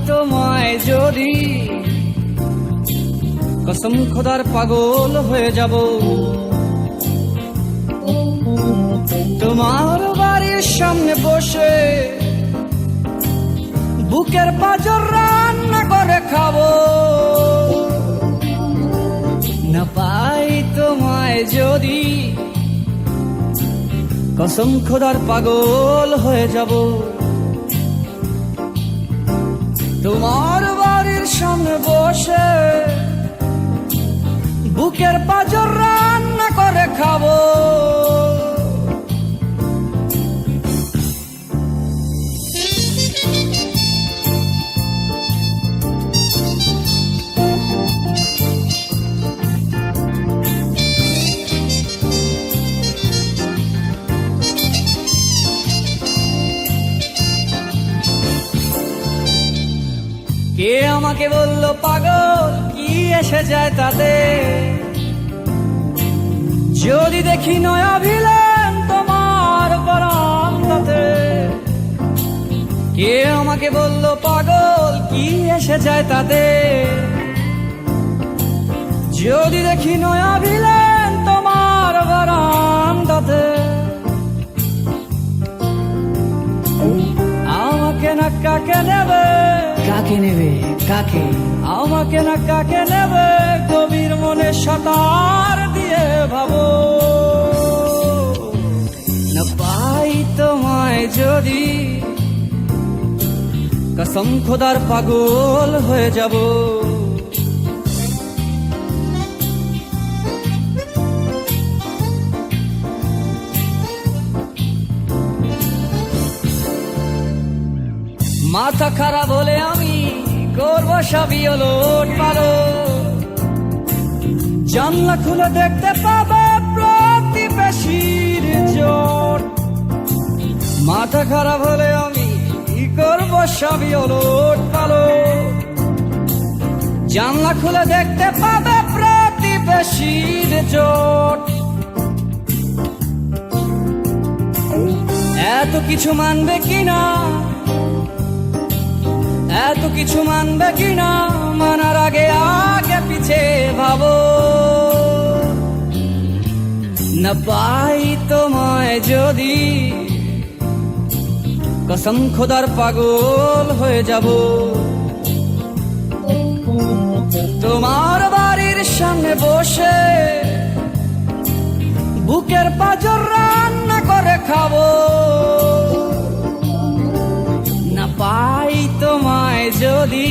তোমায় যদি, কসম খোদার পাগল হয়ে যাব। তোমার বাড়ির সামনে বসে বুকের পাঁজর রান্না করে খাবো। না পাই তোমায় যদি, কসম খোদার পাগল হয়ে যাব। তোমার বাড়ির সামনে বসে বুকের পাঁজর রান্না করে খাবো। কে আমাকে বললো পাগল, কি এসে যায় তাতে? যদি দেখি নয়া ভিলেন তোমার বারান্দাতে। কে আমাকে বললো পাগল, কি এসে যায় তাতে? যদি দেখি নয়া ভিলেন তোমার বারান্দাতে। আমাকে না কাকে নেবে, কাকে নেবে কাকে? আমাকে না কাকে নেবে, গভীর মনে সাঁতার দিয়ে ভাবো। না পাই তোমায় যদি, কসম খোদার পাগল হয়ে যাব। মাথা খারাপ হলে আমি করবো সবই ওলট পালট। জানলা খুলে দেখতে পাবে প্রতিবেশীর জোট। মাথা খারাপ হলে আমি করবো সবই ওলট পালট। জানলা খুলে দেখতে পাবে প্রতিবেশীর জোট। এত কিছু মানবে কিনা, এত কিছু মানবে কিনা, মানার আগে আগে পিছে ভাবো। না পাই তোমায় যদি, কসম খোদার পাগল হয়ে যাব। তোমার বাড়ির সামনে বসে বুকের পাঁজর রান্না করে খাবো। না পাই তোমায় যদি,